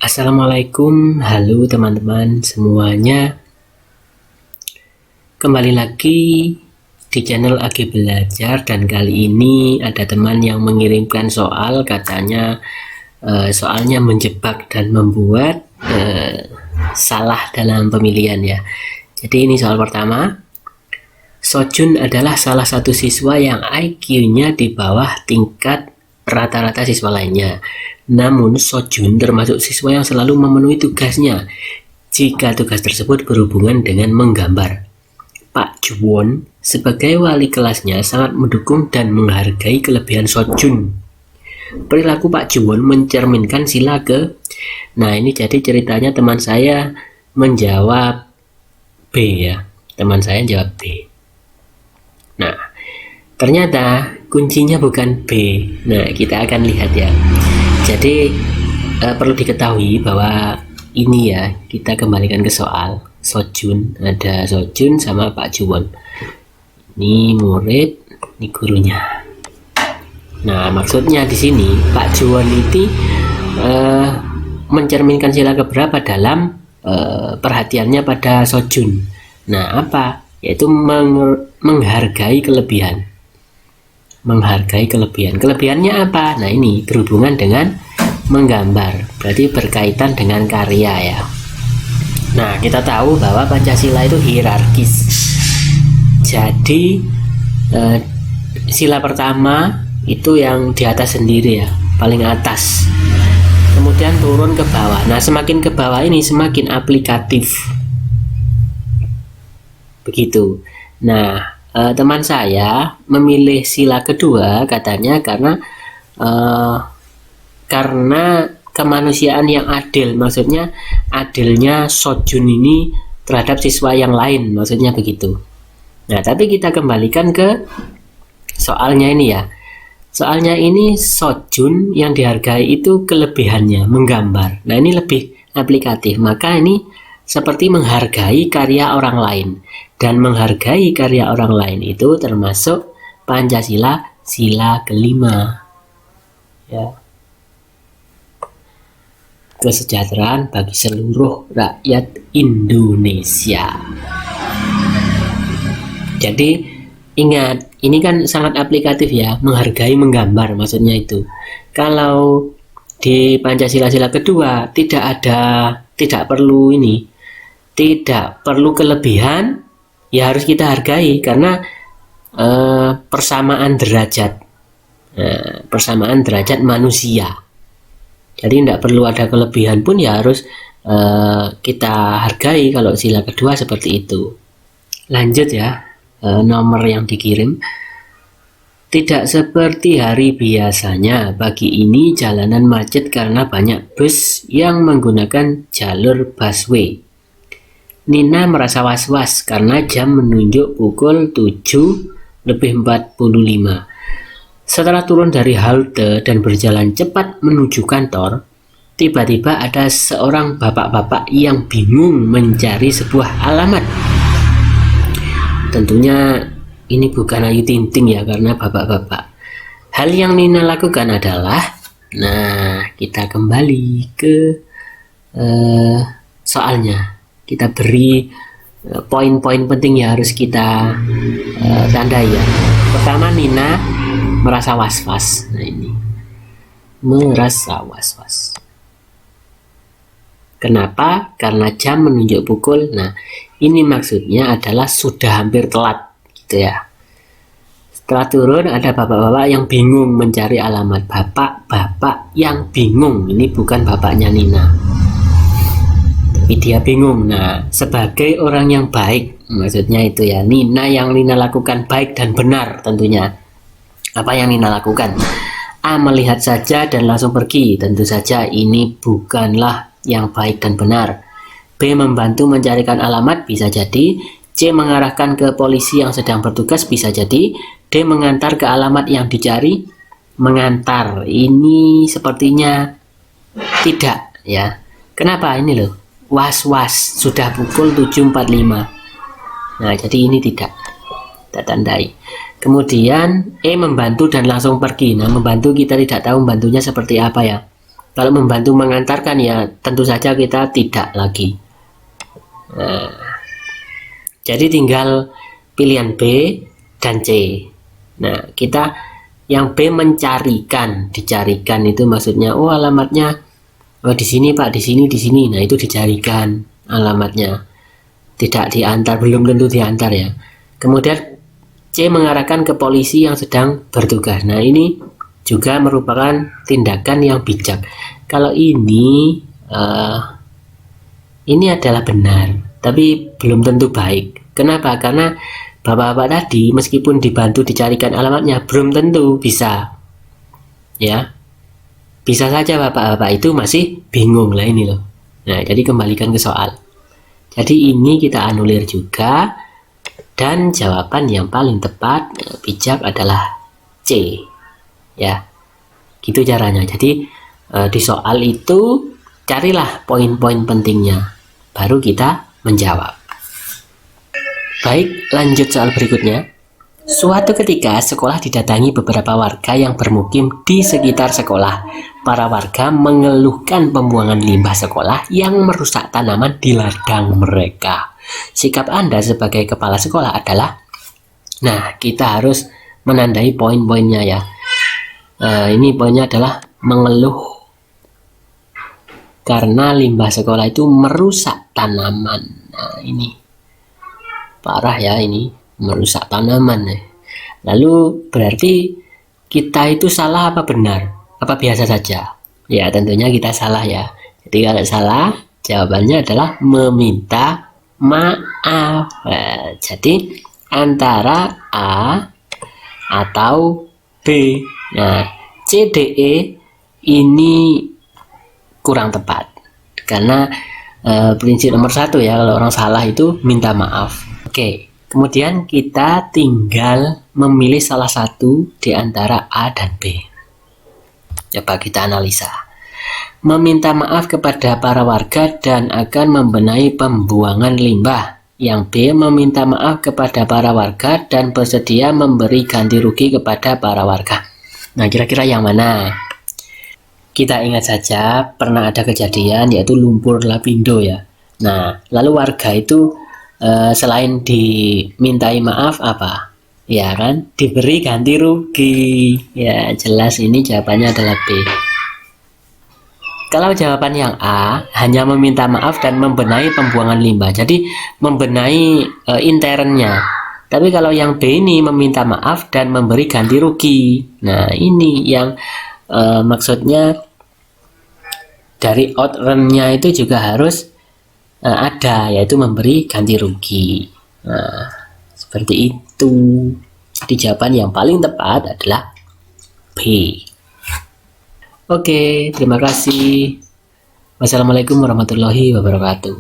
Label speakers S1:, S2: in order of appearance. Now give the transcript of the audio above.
S1: Assalamualaikum, halo teman-teman semuanya. Kembali lagi di channel AG Belajar, dan kali ini ada teman yang mengirimkan soal, katanya soalnya menjebak dan membuat salah dalam pemilihan ya. Jadi ini soal pertama. Sojun adalah salah satu siswa yang IQ-nya di bawah tingkat rata-rata siswa lainnya. Namun Sojun termasuk siswa yang selalu memenuhi tugasnya jika tugas tersebut berhubungan dengan menggambar. Pak Juwon sebagai wali kelasnya sangat mendukung dan menghargai kelebihan Sojun. Perilaku Pak Juwon mencerminkan sila ke. Nah, ini jadi ceritanya teman saya menjawab B ya. Teman saya jawab B. Nah, ternyata kuncinya bukan B. Nah, kita akan lihat ya. Jadi perlu diketahui bahwa ini ya, kita kembalikan ke soal Sojun. Ada Sojun sama Pak Juwon. Ini murid, ini gurunya. Nah, maksudnya di sini Pak Juwon itu mencerminkan sila keberapa dalam perhatiannya pada Sojun. Nah, apa? Yaitu menghargai kelebihan. Menghargai kelebihan. Kelebihannya apa? Nah, ini berhubungan dengan menggambar. Berarti berkaitan dengan karya ya. Nah, kita tahu bahwa Pancasila itu hierarkis. Jadi sila pertama itu yang di atas sendiri ya, paling atas. Kemudian turun ke bawah. Nah, semakin ke bawah ini semakin aplikatif. Begitu. Nah, teman saya memilih sila kedua katanya karena kemanusiaan yang adil. Maksudnya adilnya Sojun ini terhadap siswa yang lain, maksudnya begitu. Nah, tapi kita kembalikan ke soalnya ini ya. Soalnya ini Sojun yang dihargai itu kelebihannya menggambar. Nah, ini lebih aplikatif. Maka ini seperti menghargai karya orang lain. Dan menghargai karya orang lain itu termasuk Pancasila sila kelima ya. Kesejahteraan bagi seluruh rakyat Indonesia. Jadi ingat, ini kan sangat aplikatif ya, menghargai menggambar maksudnya itu. Kalau di Pancasila sila kedua tidak perlu kelebihan, ya harus kita hargai karena persamaan derajat manusia. Jadi tidak perlu ada kelebihan pun, ya harus kita hargai kalau sila kedua seperti itu. Lanjut ya, nomor yang dikirim. Tidak seperti hari biasanya, pagi ini jalanan macet karena banyak bus yang menggunakan jalur busway. Nina merasa was-was karena jam menunjuk pukul 7:45. Setelah turun dari halte dan berjalan cepat menuju kantor, tiba-tiba ada seorang bapak-bapak yang bingung mencari sebuah alamat. Tentunya ini bukan Ayu Ting Ting ya, karena bapak-bapak. Hal yang Nina lakukan adalah, nah kita kembali ke soalnya. Kita beri poin-poin penting yang harus kita tandai ya. Pertama, Nina merasa was-was. Nah, ini merasa was-was. Kenapa? Karena jam menunjuk pukul. Nah, ini maksudnya adalah sudah hampir telat gitu ya. Setelah turun ada bapak-bapak yang bingung mencari alamat. Bapak-bapak yang bingung. Ini bukan bapaknya Nina, tapi dia bingung. Nah, sebagai orang yang baik, maksudnya itu ya, yang Nina lakukan baik dan benar tentunya. Apa yang Nina lakukan? A. Melihat saja dan langsung pergi. Tentu saja ini bukanlah yang baik dan benar. B. Membantu mencarikan alamat, bisa jadi. C. Mengarahkan ke polisi yang sedang bertugas, bisa jadi. D. Mengantar ke alamat yang dicari. Mengantar, ini sepertinya tidak ya. Kenapa? Ini loh, was-was, sudah pukul 7.45. Nah, jadi ini tidak, kita tandai. Kemudian E. Membantu dan langsung pergi. Nah, membantu kita tidak tahu membantunya seperti apa ya. Kalau membantu mengantarkan ya tentu saja kita tidak lagi. Nah, jadi tinggal pilihan B dan C. Nah, kita yang B mencarikan, dicarikan itu maksudnya oh alamatnya di sini Pak, di sini, di sini. Nah, itu dicarikan alamatnya. Tidak diantar, belum tentu diantar ya. Kemudian C mengarahkan ke polisi yang sedang bertugas. Nah, ini juga merupakan tindakan yang bijak. Kalau ini adalah benar, tapi belum tentu baik. Kenapa? Karena bapak-bapak tadi meskipun dibantu dicarikan alamatnya belum tentu bisa. Ya. Bisa saja bapak-bapak itu masih bingung lah ini loh. Nah, jadi kembalikan ke soal. Jadi ini kita anulir juga, dan jawaban yang paling tepat bijak adalah C. Ya, gitu caranya. Jadi di soal itu carilah poin-poin pentingnya, baru kita menjawab. Baik, lanjut soal berikutnya. Suatu ketika sekolah didatangi beberapa warga yang bermukim di sekitar sekolah. Para warga mengeluhkan pembuangan limbah sekolah yang merusak tanaman di ladang mereka. Sikap Anda sebagai kepala sekolah adalah, nah kita harus menandai poin-poinnya ya. Ini poinnya adalah mengeluh karena limbah sekolah itu merusak tanaman. Nah ini parah ya, ini merusak tanaman ya. Lalu berarti kita itu salah apa benar? Apa biasa saja? Ya tentunya kita salah ya. Jadi kalau salah jawabannya adalah meminta maaf. Nah, jadi antara A atau B. Nah, C, D, E ini kurang tepat karena prinsip nomor 1 ya, kalau orang salah itu minta maaf. Oke, kemudian kita tinggal memilih salah satu di antara A dan B. Coba kita analisa. Meminta maaf kepada para warga dan akan membenahi pembuangan limbah. Yang B meminta maaf kepada para warga dan bersedia memberi ganti rugi kepada para warga. Nah, kira-kira yang mana? Kita ingat saja pernah ada kejadian yaitu lumpur lapindo ya. Nah, lalu warga itu selain dimintai maaf apa? Ya kan, diberi ganti rugi. Ya jelas ini jawabannya adalah B. Kalau jawaban yang A hanya meminta maaf dan membenahi pembuangan limbah, jadi membenahi internnya. Tapi kalau yang B ini meminta maaf dan memberi ganti rugi. Nah ini yang maksudnya dari outrun-nya itu juga harus ada, yaitu memberi ganti rugi. Nah, seperti itu. Jadi jawaban yang paling tepat adalah B. Oke, terima kasih. Wassalamualaikum warahmatullahi wabarakatuh.